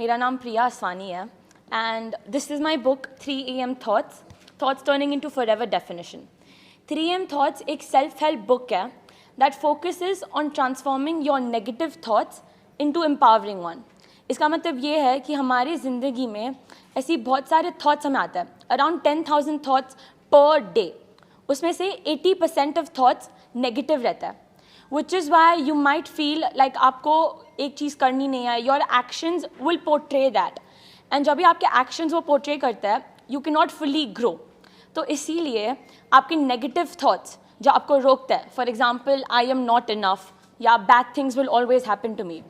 मेरा नाम प्रिया असवानी है and this is my book 3 AM Thoughts Turning into Forever Definition. 3 AM Thoughts एक self-help book है that focuses on transforming your negative thoughts into empowering one. इसका मतलब ये है कि हमारी ज़िंदगी में ऐसी बहुत सारे थॉट्स हमें आते हैं अराउंड 10,000 थॉट्स पर डे. उसमें से 80% ऑफ थॉट्स नेगेटिव रहता है which is why you might feel like आपको एक चीज़ करनी नहीं है. Your actions will portray that and जब भी आपके एक्शंस वो पोर्ट्रे करता है you can not fully grow. तो इसीलिए आपके नेगेटिव थॉट्स जो आपको रोकता है, for example I am not enough या bad things will always happen to me,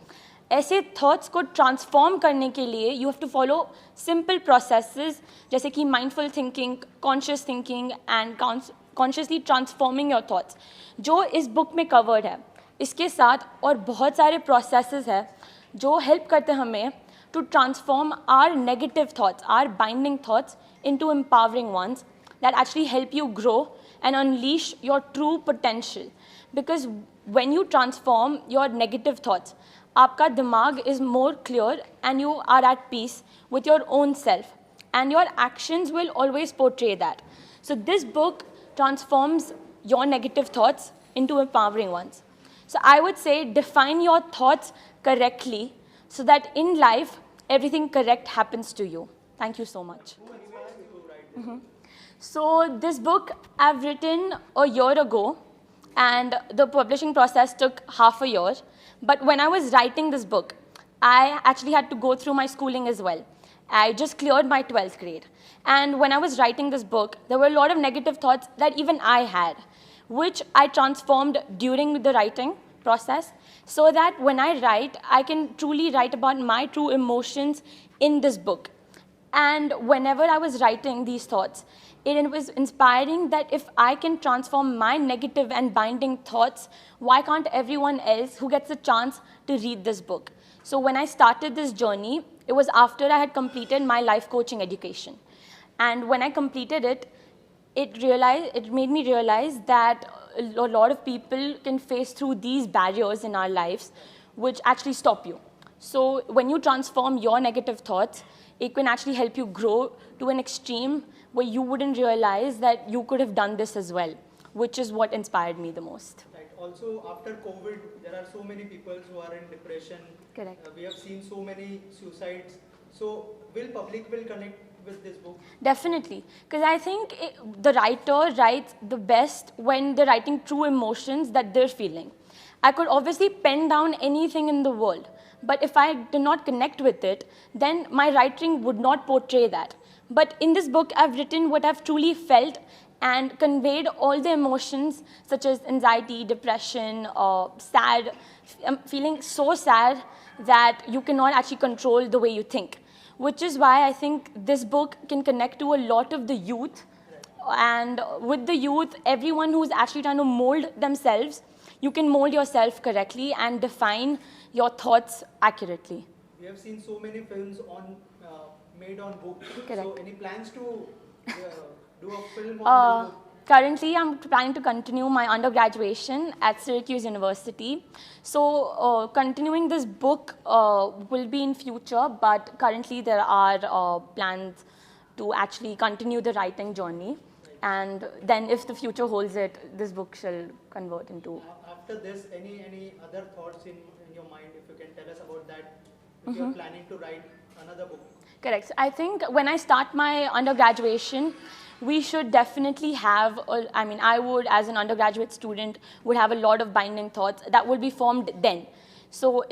ऐसे थॉट्स को ट्रांसफॉर्म करने के लिए you have to follow simple processes जैसे कि mindful thinking, conscious thinking and consciously transforming your thoughts जो इस बुक में कवर्ड है. इसके साथ और बहुत सारे प्रोसेसेस है जो हेल्प करते हैं हमें to transform our negative thoughts, our binding thoughts into empowering ones that actually help you grow and unleash your true potential. Because when you transform your negative thoughts, आपका दिमाग is more clear and you are at peace with your own self and your actions will always portray that. So this book transforms your negative thoughts into empowering ones. So I would say define your thoughts correctly so that in life everything correct happens to you. Thank you so much. So this book I've written a year ago and the publishing process took half a year. But when I was writing this book, I actually had to go through my schooling as well. I just cleared my 12th grade. And when I was writing this book, there were a lot of negative thoughts that even I had, which I transformed during the writing process so that when I write, I can truly write about my true emotions in this book. And whenever I was writing these thoughts, it was inspiring that if I can transform my negative and binding thoughts, why can't everyone else who gets a chance to read this book? So when I started this journey, it was after I had completed my life coaching education. And when I completed it, it made me realize that a lot of people can face through these barriers in our lives which actually stop you. So when you transform your negative thoughts, it can actually help you grow to an extreme where you wouldn't realize that you could have done this as well, which is what inspired me the most. Right. Also, after COVID, there are so many people who are in depression. Correct. We have seen so many suicides. So, public will connect with this book? Definitely, because I think the writer writes the best when they're writing true emotions that they're feeling. I could obviously pen down anything in the world, but if I did not connect with it, then my writing would not portray that. But in this book, I've written what I've truly felt and conveyed all the emotions such as anxiety, depression, sad, feeling so sad that you cannot actually control the way you think, which is why I think this book can connect to a lot of the youth. And with the youth, everyone who's actually trying to mold themselves, you can mold yourself correctly and define your thoughts accurately. We have seen so many films made on book. Correct. So any plans to do a film on this book? Currently, I'm planning to continue my undergraduation at Syracuse University. So continuing this book will be in future, but currently there are plans to actually continue the writing journey. And then if the future holds it, this book shall convert into... After this, any other thoughts in your mind, if you can tell us about that, if you're planning to write another book? Correct. I think when I start my undergraduation, we should definitely have, I would as an undergraduate student would have a lot of binding thoughts that will be formed then. So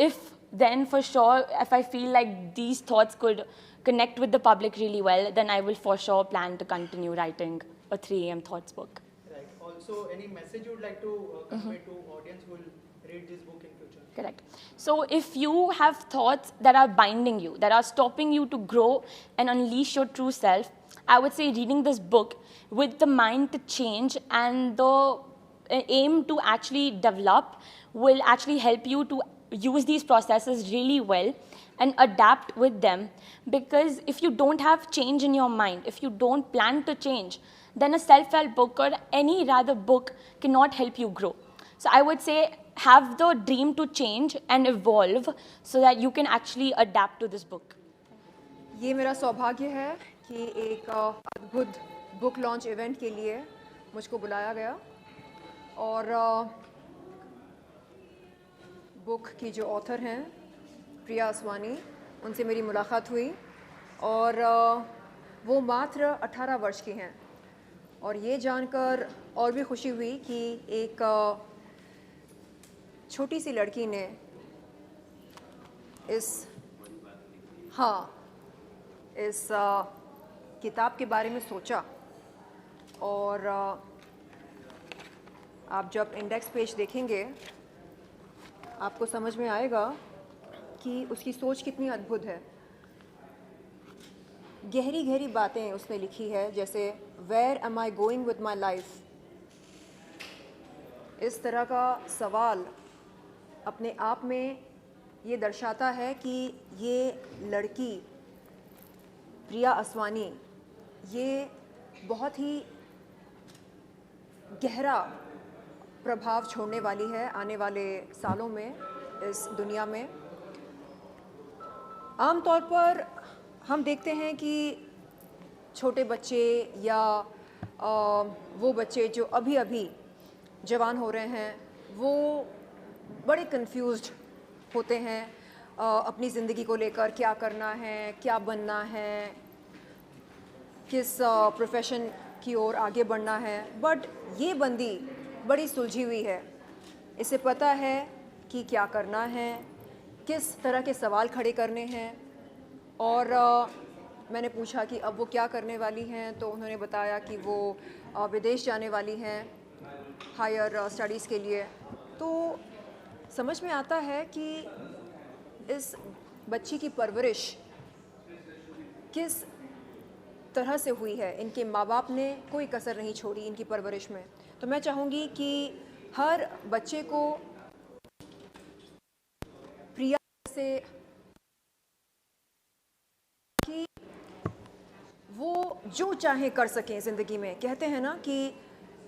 then for sure, if I feel like these thoughts could connect with the public really well, then I will for sure plan to continue writing a 3 AM Thoughts book. Right. Also, any message you would like to convey to audience who will read this book in future? Correct. So if you have thoughts that are binding you, that are stopping you to grow and unleash your true self, I would say reading this book with the mind to change and the aim to actually develop will actually help you to use these processes really well and adapt with them. Because if you don't have change in your mind, if you don't plan to change, then a self-help book or any rather book cannot help you grow. So I would say have the dream to change and evolve so that you can actually adapt to this book. ये मेरा सौभाग्य है कि एक अद्भुत book launch event के लिए मुझको बुलाया गया और बुक की जो ऑथर हैं प्रिया असवानी, उनसे मेरी मुलाकात हुई और वो मात्र 18 वर्ष की हैं और ये जानकर और भी खुशी हुई कि एक छोटी सी लड़की ने इस किताब के बारे में सोचा और आप जब इंडेक्स पेज देखेंगे आपको समझ में आएगा कि उसकी सोच कितनी अद्भुत है। गहरी गहरी बातें उसने लिखी है, जैसे where am I going with my life. इस तरह का सवाल अपने आप में ये दर्शाता है कि ये लड़की प्रिया असवानी ये बहुत ही गहरा प्रभाव छोड़ने वाली है आने वाले सालों में इस दुनिया में। आमतौर पर हम देखते हैं कि छोटे बच्चे या वो बच्चे जो अभी अभी जवान हो रहे हैं वो बड़े कंफ्यूज्ड होते हैं अपनी ज़िंदगी को लेकर, क्या करना है, क्या बनना है, किस प्रोफेशन की ओर आगे बढ़ना है। बट ये बंदी बड़ी सुलझी हुई है, इसे पता है कि क्या करना है, किस तरह के सवाल खड़े करने हैं। और मैंने पूछा कि अब वो क्या करने वाली हैं, तो उन्होंने बताया कि वो विदेश जाने वाली हैं हायर स्टडीज़ के लिए। तो समझ में आता है कि इस बच्ची की परवरिश किस तरह से हुई है। इनके माँ बाप ने कोई कसर नहीं छोड़ी इनकी परवरिश में। तो मैं चाहूँगी कि हर बच्चे को प्रिया से कि वो जो चाहे कर सकें ज़िंदगी में। कहते हैं ना कि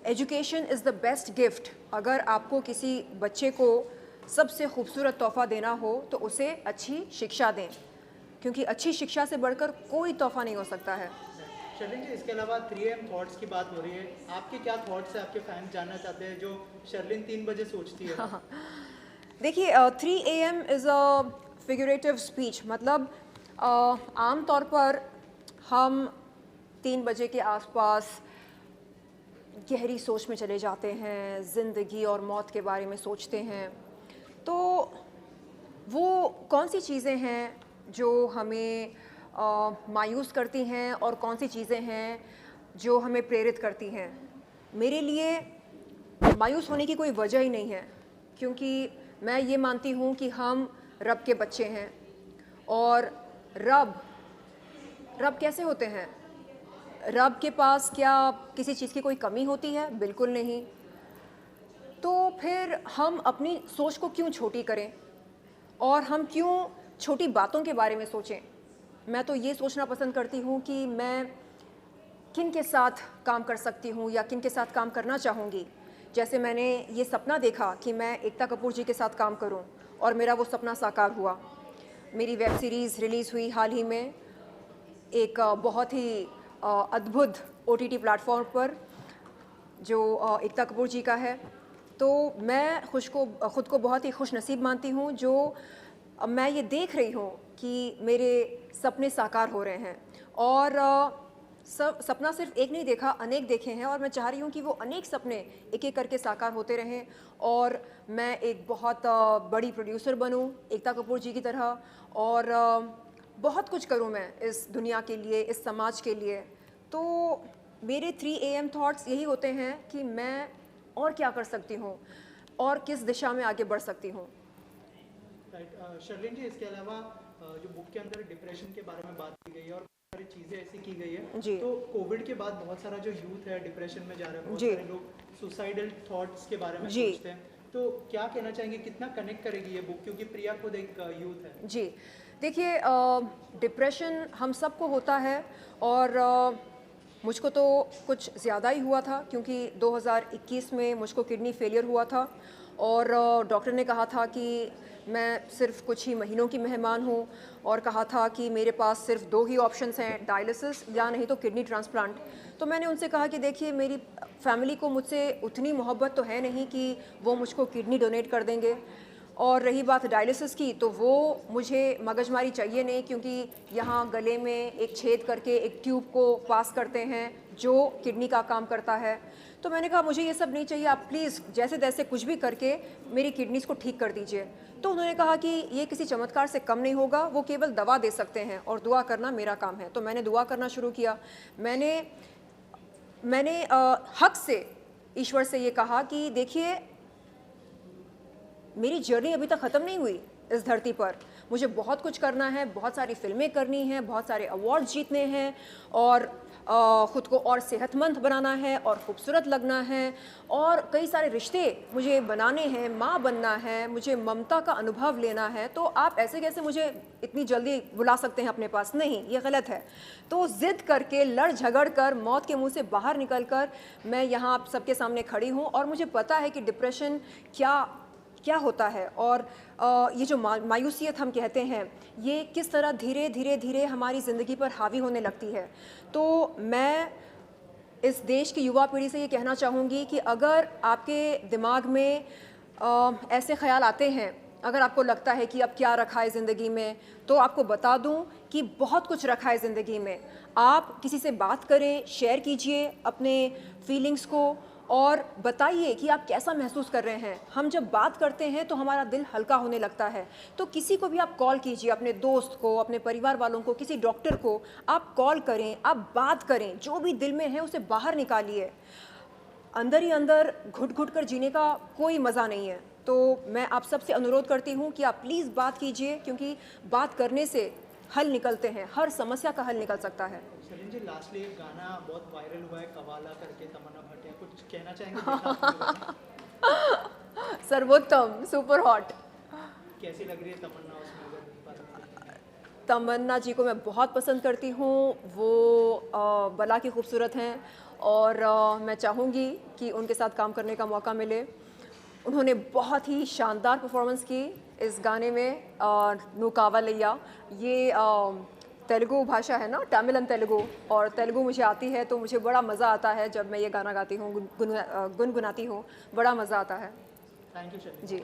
education is the best gift. अगर आपको किसी बच्चे को सबसे खूबसूरत तोहफ़ा देना हो तो उसे अच्छी शिक्षा दें, क्योंकि अच्छी शिक्षा से बढ़कर कोई तोहफ़ा नहीं हो सकता है। शर्लिन जी, इसके अलावा 3 AM थॉट्स की बात हो रही है, आपके क्या थॉट्स है, आपके फैंस जानना चाहते हैं जो शर्लिन 3 बजे सोचती है? देखिए 3 AM is a figurative speech. मतलब आम तौर पर हम 3 बजे के आसपास गहरी सोच में चले जाते हैं, ज़िंदगी और मौत के बारे में सोचते हैं। तो वो कौन सी चीज़ें हैं जो हमें मायूस करती हैं और कौन सी चीज़ें हैं जो हमें प्रेरित करती हैं? मेरे लिए मायूस होने की कोई वजह ही नहीं है, क्योंकि मैं ये मानती हूँ कि हम रब के बच्चे हैं। और रब कैसे होते हैं? रब के पास क्या किसी चीज़ की कोई कमी होती है? बिल्कुल नहीं। तो फिर हम अपनी सोच को क्यों छोटी करें और हम क्यों छोटी बातों के बारे में सोचें? मैं तो ये सोचना पसंद करती हूँ कि मैं किन के साथ काम कर सकती हूँ या किन के साथ काम करना चाहूँगी। जैसे मैंने ये सपना देखा कि मैं एकता कपूर जी के साथ काम करूँ और मेरा वो सपना साकार हुआ। मेरी वेब सीरीज़ रिलीज़ हुई हाल ही में एक बहुत ही अद्भुत OTT प्लेटफॉर्म पर जो एकता कपूर जी का है। तो मैं खुद को बहुत ही खुश नसीब मानती हूँ जो मैं ये देख रही हूँ कि मेरे सपने साकार हो रहे हैं। और सपना सिर्फ एक नहीं देखा, अनेक देखे हैं और मैं चाह रही हूँ कि वो अनेक सपने एक एक करके साकार होते रहें और मैं एक बहुत बड़ी प्रोड्यूसर बनूँ एकता कपूर जी की तरह और बहुत कुछ करूँ मैं इस दुनिया के लिए, इस समाज के लिए। तो मेरे 3 AM थॉट्स यही होते हैं कि मैं और क्या कर सकती हूँ और किस दिशा में आगे बढ़ सकती हूँ। राइट। शर्लिन जी, इसके अलावा जो बुक के अंदर डिप्रेशन के बारे में बात की गई है और सारी चीज़ें ऐसी की गई है जी। तो कोविड के बाद बहुत सारा जो यूथ है डिप्रेशन में जा रहा है, बहुत जी। सारे लोग सुसाइडल थॉट्स के बारे में जी। सोचते हैं। तो क्या कहना चाहेंगे, कितना कनेक्ट करेगी ये बुक, क्योंकि प्रिया खुद एक यूथ है? जी, देखिए डिप्रेशन हम सबको होता है और मुझको तो कुछ ज़्यादा ही हुआ था, क्योंकि 2021 में मुझको किडनी फेलियर हुआ था और डॉक्टर ने कहा था कि मैं सिर्फ कुछ ही महीनों की मेहमान हूँ और कहा था कि मेरे पास सिर्फ 2 ही ऑप्शंस हैं, डायलिसिस या नहीं तो किडनी ट्रांसप्लांट। तो मैंने उनसे कहा कि देखिए मेरी फैमिली को मुझसे उतनी मोहब्बत तो है नहीं कि वो मुझको किडनी डोनेट कर देंगे, और रही बात डायलिसिस की तो वो मुझे मगजमारी चाहिए नहीं, क्योंकि यहाँ गले में एक छेद करके एक ट्यूब को पास करते हैं जो किडनी का काम करता है। तो मैंने कहा मुझे ये सब नहीं चाहिए, आप प्लीज़ जैसे तैसे कुछ भी करके मेरी किडनीज़ को ठीक कर दीजिए। तो उन्होंने कहा कि ये किसी चमत्कार से कम नहीं होगा, वो केवल दवा दे सकते हैं और दुआ करना मेरा काम है। तो मैंने दुआ करना शुरू किया। मैंने हक से ईश्वर से ये कहा कि देखिए मेरी जर्नी अभी तक ख़त्म नहीं हुई इस धरती पर, मुझे बहुत कुछ करना है, बहुत सारी फिल्में करनी हैं, बहुत सारे अवार्ड जीतने हैं और ख़ुद को और सेहतमंद बनाना है और ख़ूबसूरत लगना है और कई सारे रिश्ते मुझे बनाने हैं, माँ बनना है, मुझे ममता का अनुभव लेना है। तो आप ऐसे कैसे मुझे इतनी जल्दी बुला सकते हैं अपने पास? नहीं, ये गलत है। तो ज़िद करके लड़ झगड़ कर मौत के मुंह से बाहर निकल कर मैं यहाँ आप सबके सामने खड़ी हूँ और मुझे पता है कि डिप्रेशन क्या होता है और ये जो मायूसियत हम कहते हैं ये किस तरह धीरे धीरे धीरे हमारी ज़िंदगी पर हावी होने लगती है। तो मैं इस देश की युवा पीढ़ी से ये कहना चाहूँगी कि अगर आपके दिमाग में ऐसे ख्याल आते हैं, अगर आपको लगता है कि अब क्या रखा है ज़िंदगी में, तो आपको बता दूं कि बहुत कुछ रखा है ज़िंदगी में। आप किसी से बात करें, शेयर कीजिए अपने फीलिंग्स को और बताइए कि आप कैसा महसूस कर रहे हैं। हम जब बात करते हैं तो हमारा दिल हल्का होने लगता है। तो किसी को भी आप कॉल कीजिए, अपने दोस्त को, अपने परिवार वालों को, किसी डॉक्टर को आप कॉल करें, आप बात करें, जो भी दिल में है उसे बाहर निकालिए। अंदर ही अंदर घुट घुट कर जीने का कोई मज़ा नहीं है। तो मैं आप सबसे अनुरोध करती हूँ कि आप प्लीज़ बात कीजिए, क्योंकि बात करने से हल निकलते हैं, हर समस्या का हल निकल सकता है। शर्लिन जी, लास्टली एक गाना बहुत वायरल हुआ है कवाला करके, तमन्ना भाटिया, कुछ कहना चाहेंगे? सर्वोत्तम, सुपर हॉट। कैसी लग रही है तमन्ना उसमें, अगर बात करें? तमन्ना जी को मैं बहुत पसंद करती हूँ। वो बला की खूबसूरत हैं और मैं चाहूँगी कि उनके साथ काम करने का मौका मिले। उन्होंने बहुत ही शानदार परफॉर्मेंस की इस गाने में, नु कावालैया। ये तेलुगु भाषा है ना, तमिल एंड तेलुगु, और तेलुगु मुझे आती है तो मुझे बड़ा मज़ा आता है जब मैं ये गाना गाती हूँ, गुनगुनाती हूँ, बड़ा मज़ा आता है। Thank you Sherlyn ji.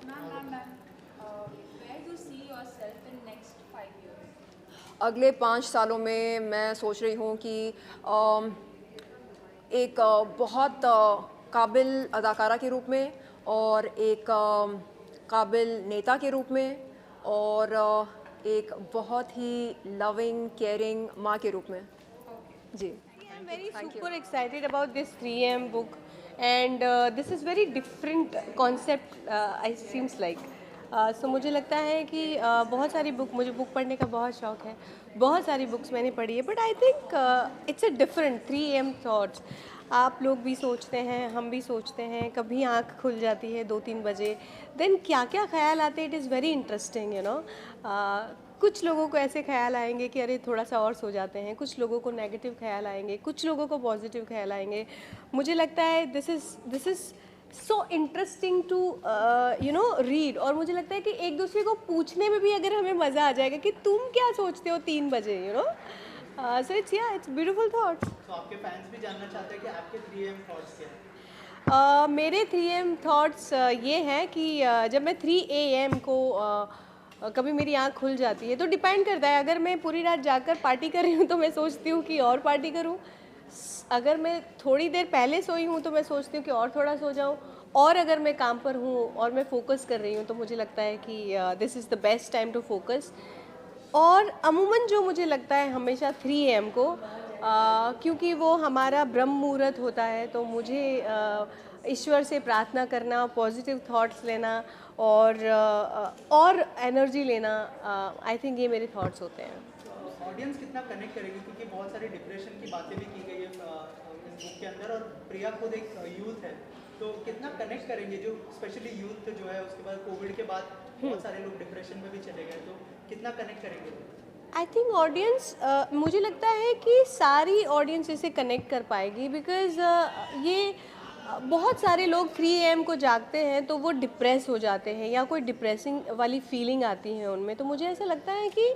Where do you see yourself in next 5 years? अगले 5 सालों में मैं सोच रही हूँ कि एक बहुत काबिल अदाकारा के रूप में और एक काबिल नेता के रूप में और एक बहुत ही लविंग केयरिंग माँ के रूप में। जी। I'm very super excited about this 3am book, and this is very different concept. I seems like. So मुझे लगता है कि बहुत सारी मुझे बुक पढ़ने का बहुत शौक है, बहुत सारी बुक्स मैंने पढ़ी है, but I think it's a different 3am thoughts. आप लोग भी सोचते हैं, हम भी सोचते हैं, कभी आँख खुल जाती है 2-3 बजे, देन क्या क्या ख्याल आते हैं, it is very interesting, you know. कुछ लोगों को ऐसे ख्याल आएंगे कि अरे थोड़ा सा और सो जाते हैं, कुछ लोगों को नेगेटिव ख्याल आएंगे, कुछ लोगों को पॉजिटिव ख्याल आएंगे। मुझे लगता है this is so interesting to you know read, और मुझे लगता है कि एक दूसरे को पूछने में भी अगर हमें मज़ा आ जाएगा कि तुम क्या सोचते हो 3 बजे, you know. So it's beautiful thoughts. तो आपके फैंस भी जानना चाहते हैं कि आपके 3am थॉट्स क्या हैं? मेरे 3am थॉट्स ये हैं कि जब मैं 3am को कभी मेरी आँख खुल जाती है तो डिपेंड करता है। अगर मैं पूरी रात जाकर पार्टी कर रही हूँ तो मैं सोचती हूँ कि और पार्टी करूँ। अगर मैं थोड़ी देर पहले सोई हूँ तो मैं सोचती हूँ कि और थोड़ा सो जाऊँ। और अगर मैं काम पर हूँ और मैं फोकस कर रही हूँ तो मुझे लगता है कि this is the best time to focus. और अमूमन जो मुझे लगता है हमेशा 3am को, क्योंकि वो हमारा ब्रह्म मुहूर्त होता है, तो मुझे ईश्वर से प्रार्थना करना, पॉजिटिव थॉट्स लेना और एनर्जी लेना, आई थिंक ये मेरे थॉट्स होते हैं। ऑडियंस कितना कनेक्ट करेगी, क्योंकि बहुत सारे डिप्रेशन की बातें भी की गई है इस बुक के अंदर, और प्रिया खुद एक यूथ है, तो कितना कनेक्ट करेंगे जो स्पेशली यूथ जो है, उसके बाद कोविड के बाद बहुत सारे लोग डिप्रेशन में भी चले गए, तो कितना कनेक्ट करेंगे? आई थिंक ऑडियंस, मुझे लगता है कि सारी ऑडियंस इसे कनेक्ट कर पाएगी, बिकॉज ये बहुत सारे लोग 3 AM को जागते हैं तो वो डिप्रेस हो जाते हैं या कोई डिप्रेसिंग वाली फीलिंग आती है उनमें, तो मुझे ऐसा लगता है कि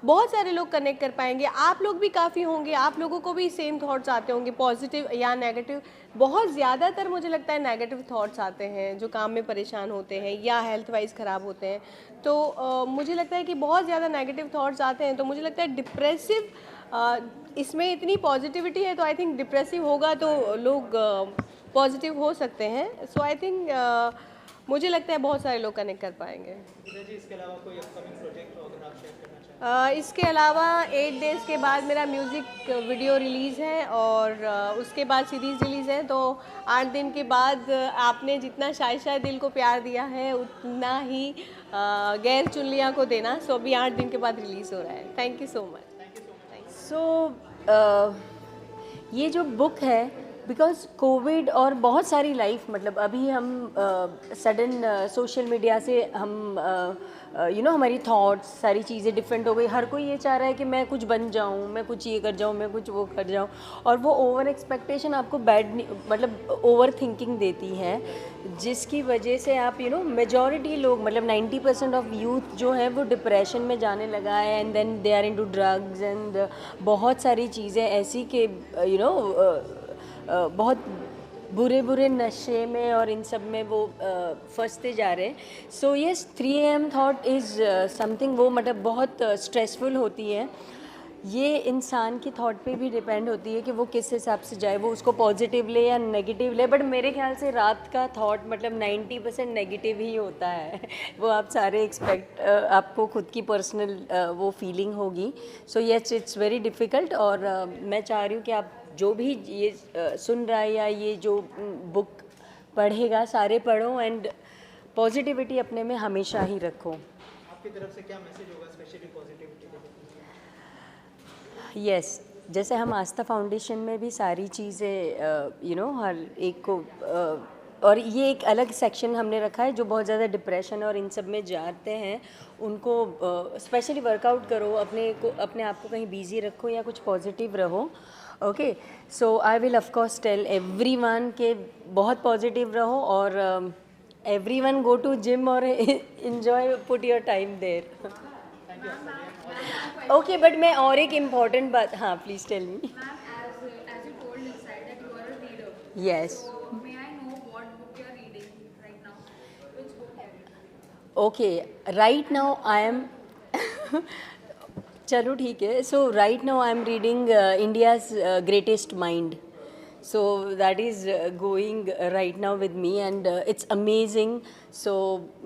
बहुत सारे लोग कनेक्ट कर पाएंगे। आप लोग भी काफ़ी होंगे, आप लोगों को भी सेम थॉट्स आते होंगे, पॉजिटिव या नेगेटिव। बहुत ज़्यादातर मुझे लगता है नेगेटिव थॉट्स आते हैं जो काम में परेशान होते हैं या हेल्थ वाइज ख़राब होते हैं। तो मुझे लगता है कि बहुत ज़्यादा नेगेटिव थॉट्स आते हैं, तो मुझे लगता है डिप्रेसिव, इसमें इतनी पॉजिटिविटी है तो आई थिंक डिप्रेसिव होगा तो लोग पॉजिटिव हो सकते हैं। सो आई थिंक मुझे लगता है बहुत सारे लोग कनेक्ट कर पाएंगे। जी, इसके अलावा कोई अपकमिंग प्रोजेक्ट हो अगर आप शेयर करना चाहें? इसके अलावा 8 डेज़ के बाद मेरा म्यूज़िक वीडियो रिलीज़ है और उसके बाद सीरीज़ रिलीज़ है। तो 8 दिन के बाद आपने जितना शायद दिल को प्यार दिया है उतना ही गैर चुनलिया को देना। सो अभी 8 दिन के बाद रिलीज़ हो रहा है। Thank you so much. So ये जो बुक है, बिकॉज कोविड और बहुत सारी लाइफ, मतलब अभी हम सडन सोशल मीडिया से हम हमारी थॉट्स सारी चीज़ें डिफरेंट हो गई। हर कोई ये चाह रहा है कि मैं कुछ बन जाऊँ, मैं कुछ ये कर जाऊँ, मैं कुछ वो कर जाऊँ, और वो ओवर एक्सपेक्टेशन आपको मतलब ओवर थिंकिंग देती है, जिसकी वजह से आप मेजॉरिटी लोग, मतलब 90% ऑफ यूथ जो है वो डिप्रेशन में जाने लगा है, and then they are into drugs and बहुत सारी चीज़ें ऐसी कि बहुत बुरे नशे में और इन सब में वो फंसते जा रहे हैं। So yes, 3 AM thought is something, वो मतलब बहुत स्ट्रेसफुल होती है। ये इंसान की थॉट पे भी डिपेंड होती है कि वो किस हिसाब से जाए, वो उसको पॉजिटिव ले या नेगेटिव ले। बट मेरे ख्याल से रात का थॉट मतलब 90% नेगेटिव ही होता है। वो आप सारे आपको खुद की पर्सनल वो फीलिंग होगी। So yes, it's very difficult. और मैं चाह रही हूँ कि आप जो भी ये सुन रहा है या ये जो बुक पढ़ेगा, सारे पढ़ो एंड पॉजिटिविटी अपने में हमेशा ही रखो। आपकी तरफ से क्या मैसेज होगा स्पेशली पॉजिटिविटी के लिए? यस, जैसे हम आस्था फाउंडेशन में भी सारी चीज़ें हर एक को और ये एक अलग सेक्शन हमने रखा है जो बहुत ज़्यादा डिप्रेशन और इन सब में जाते हैं, उनको स्पेशली वर्कआउट करो, अपने आप को कहीं बिजी रखो या कुछ पॉजिटिव रहो। Okay, so I will of course tell everyone के बहुत पॉजिटिव रहो और एवरीवन गो टू जिम और enjoy, put your time there. Okay, but मैं और एक इम्पॉर्टेंट बात, हाँ please tell me. As you told inside that you are a reader. Yes, So may I know what book you are reading right now? Which book have you? Okay, right now I am चलो ठीक है। So right now I am reading India's greatest mind. So that is going right now with me and it's amazing. So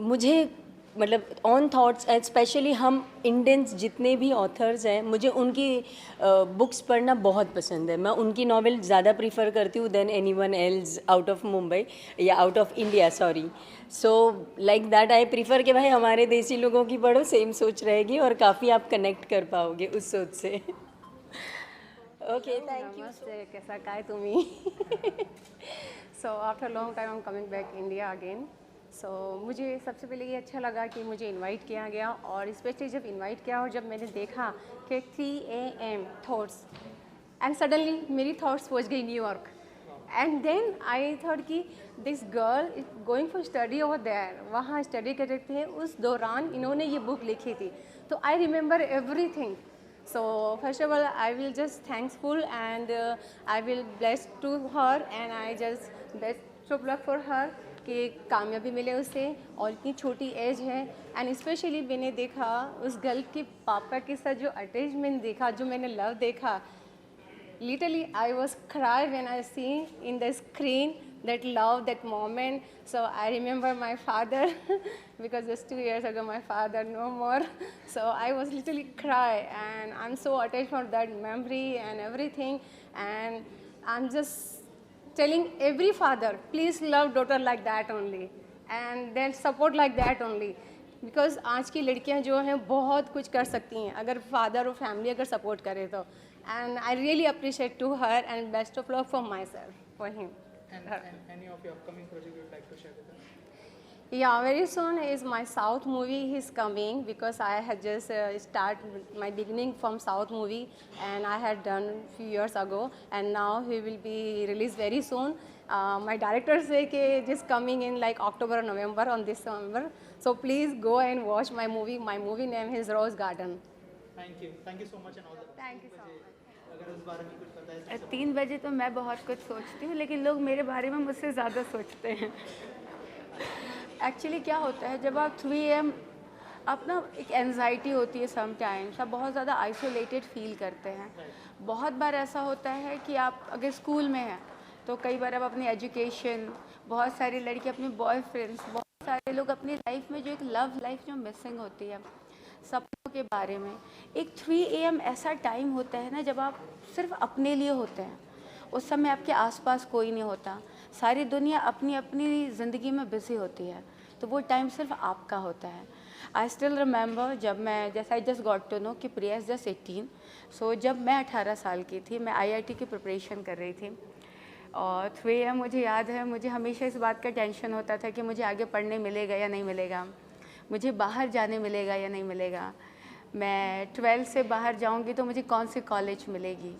मुझे मतलब on thoughts and specially हम Indians जितने भी authors हैं, मुझे उनकी बुक्स पढ़ना बहुत पसंद है। मैं उनकी नॉवेल ज़्यादा प्रीफर करती हूँ than anyone else out of Mumbai या out of India, sorry. So like that I prefer कि भाई हमारे देसी लोगों की पढ़ो, सेम सोच रहेगी और काफ़ी आप कनेक्ट कर पाओगे उस सोच से। Okay, thank you. Namaste, कैसा काय तुम्ही? So after a long time I'm coming back India again. So मुझे सबसे पहले ये अच्छा लगा कि मुझे इनवाइट किया गया, और स्पेशली जब इनवाइट किया और जब मैंने देखा कि 3 AM थॉट्स, एंड सडनली मेरी थॉट्स पहुँच गई New York, and then I thought कि this girl is going for study over there, वहाँ स्टडी कर रहे थे, उस दौरान इन्होंने ये बुक लिखी थी। तो I remember everything. So first of all, I will just thankful and I will bless to her and I just best of luck for her कि कामयाबी मिले उसे, और इतनी छोटी एज है। एंड स्पेशली मैंने देखा उस गर्ल के पापा के साथ जो अटैचमेंट देखा, जो मैंने लव देखा, literally I was cry when I see in the screen that love, that moment. So I remember my father because just 2 years ago my father no more. So I was literally cry and I'm so attached for that memory and everything. And I'm just telling every father, please love daughter like that only and then support like that only. Because आज की लड़कियां जो हैं बहुत कुछ कर सकती हैं अगर फादर और फैमिली अगर सपोर्ट करे तो। And I really appreciate to her and best of luck for myself for him. And any of your upcoming project you would like to share with us? Yeah, very soon is my South movie is coming because I had just start my beginning from South movie and I had done few years ago and now he will be released very soon. my director say कि just coming in like October or November on this November. So please go and watch my movie. My movie name is Rose Garden. Thank you so much and all the best. Thank you so much. अगर उस बारे में कुछ पता है तो 3 बजे तो मैं बहुत कुछ सोचती हूँ, लेकिन लोग मेरे बारे में मुझसे ज़्यादा सोचते हैं। एक्चुअली क्या होता है, जब आप 3 AM आप ना, एक एनजाइटी होती है समटाइम्स, आप बहुत ज़्यादा आइसोलेटेड फील करते हैं। बहुत बार ऐसा होता है कि आप अगर स्कूल में हैं तो कई बार आप अपनी एजुकेशन, बहुत सारी लड़की अपने बॉयफ्रेंड्स, बहुत सारे लोग अपनी लाइफ में जो एक लव लाइफ जो मिसिंग होती है सपनों के बारे में। एक 3 AM ऐसा टाइम होता है ना जब आप सिर्फ अपने लिए होते हैं। उस समय आपके आसपास कोई नहीं होता, सारी दुनिया अपनी अपनी ज़िंदगी में बिज़ी होती है, तो वो टाइम सिर्फ आपका होता है। आई स्टिल रिमेंबर जब मैं, जैसे I just got to know कि प्रिया इज़ जस्ट 18, सो जब मैं 18 साल की थी, मैं IIT की प्रिपरेशन कर रही थी और 3 AM मुझे याद है, मुझे हमेशा इस बात का टेंशन होता था कि मुझे आगे पढ़ने मिलेगा या नहीं मिलेगा, मुझे बाहर जाने मिलेगा या नहीं मिलेगा, मैं 12 से बाहर जाऊंगी तो मुझे कौन सी कॉलेज मिलेगी।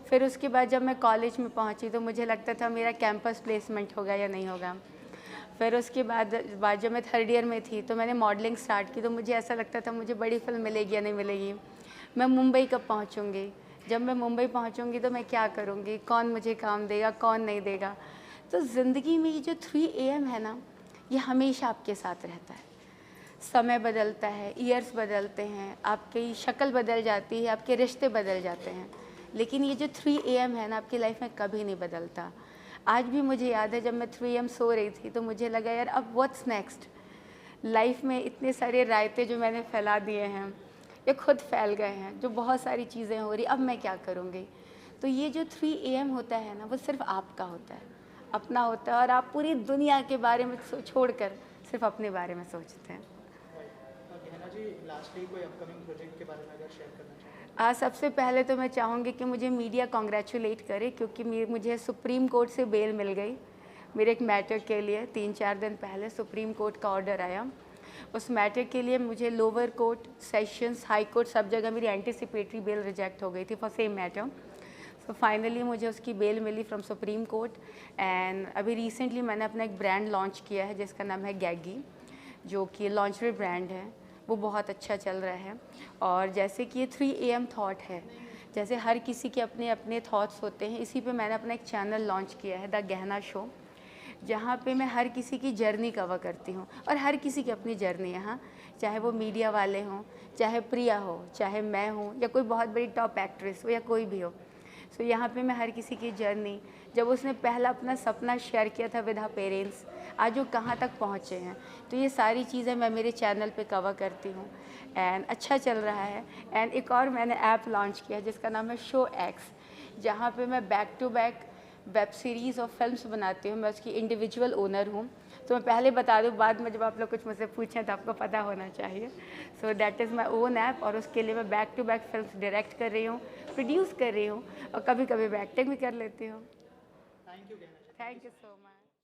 फिर उसके बाद जब मैं कॉलेज में पहुंची तो मुझे लगता था मेरा कैंपस प्लेसमेंट होगा या नहीं होगा। फिर उसके बाद जब मैं 3rd ईयर में थी तो मैंने मॉडलिंग स्टार्ट की, तो मुझे ऐसा लगता था मुझे बड़ी फिल्म मिलेगी या नहीं मिलेगी, मैं मुंबई कब पहुंचूंगी, जब मैं मुंबई पहुंचूंगी तो मैं क्या करूंगी, कौन मुझे काम देगा, कौन नहीं देगा। तो ज़िंदगी में ये जो 3 AM है ना, ये हमेशा आपके साथ रहता है। समय बदलता है, ईयर्स बदलते हैं, आपकी शक्ल बदल जाती है, आपके रिश्ते बदल जाते हैं, लेकिन ये जो 3 AM है ना, आपकी लाइफ में कभी नहीं बदलता। आज भी मुझे याद है जब मैं 3 AM सो रही थी तो मुझे लगा यार अब व्हाट्स नेक्स्ट, लाइफ में इतने सारे रायते जो मैंने फैला दिए हैं ये खुद फैल गए हैं, जो बहुत सारी चीज़ें हो रही, अब मैं क्या करूँगी। तो ये जो 3 AM होता है ना, वो सिर्फ आपका होता है, अपना होता है, और आप पूरी दुनिया के बारे में छोड़कर सिर्फ अपने बारे में सोचते हैं। गहना जी, लास्टली कोई अपकमिंग प्रोजेक्ट के बारे में अगर शेयर करना चाहें। सबसे पहले तो मैं चाहूँगी कि मुझे मीडिया कॉन्ग्रेचुलेट करे, क्योंकि मुझे सुप्रीम कोर्ट से बेल मिल गई मेरे एक मैटर के लिए। 3-4 दिन पहले सुप्रीम कोर्ट का ऑर्डर आया, उस मैटर के लिए मुझे lower court, sessions, high court, सब जगह मेरी एंटीसिपेटरी बेल रिजेक्ट हो गई थी for same matter. So finally मुझे उसकी बेल मिली फ्रॉम सुप्रीम कोर्ट। एंड अभी रिसेंटली मैंने अपना एक ब्रांड लॉन्च किया है जिसका नाम है गैगी, जो कि लॉन्चरी ब्रांड है, वो बहुत अच्छा चल रहा है। और जैसे कि ये 3 AM थॉट है, जैसे हर किसी के अपने अपने थॉट्स होते हैं, इसी पे मैंने अपना एक चैनल लॉन्च किया है, द गहना शो, जहाँ पे मैं हर किसी की जर्नी कवर करती हूँ, और हर किसी की अपनी जर्नी है, हाँ, चाहे वो मीडिया वाले हों, चाहे प्रिया हो, चाहे मैं हूँ, या कोई बहुत बड़ी टॉप एक्ट्रेस हो, या कोई भी हो। सो यहाँ पे मैं हर किसी की जर्नी, जब उसने पहला अपना सपना शेयर किया था विद हर पेरेंट्स, आज वो कहाँ तक पहुँचे हैं, तो ये सारी चीज़ें मैं मेरे चैनल पे कवर करती हूँ। एंड अच्छा चल रहा है। एंड एक और मैंने ऐप लॉन्च किया है जिसका नाम है शो एक्स, जहाँ पे मैं back to back web series और फिल्म्स बनाती हूँ, मैं उसकी इंडिविजुअल ओनर हूँ। तो मैं पहले बता दूँ, बाद में जब आप लोग कुछ मुझसे पूछें तो आपको पता होना चाहिए। So that is my own app, और उसके लिए मैं back to back films direct कर रही हूँ, प्रोड्यूस कर रही हूँ, और कभी कभी मैं एक्टिंग भी कर लेती हूँ। Thank you Gahna ji. Thank you so much.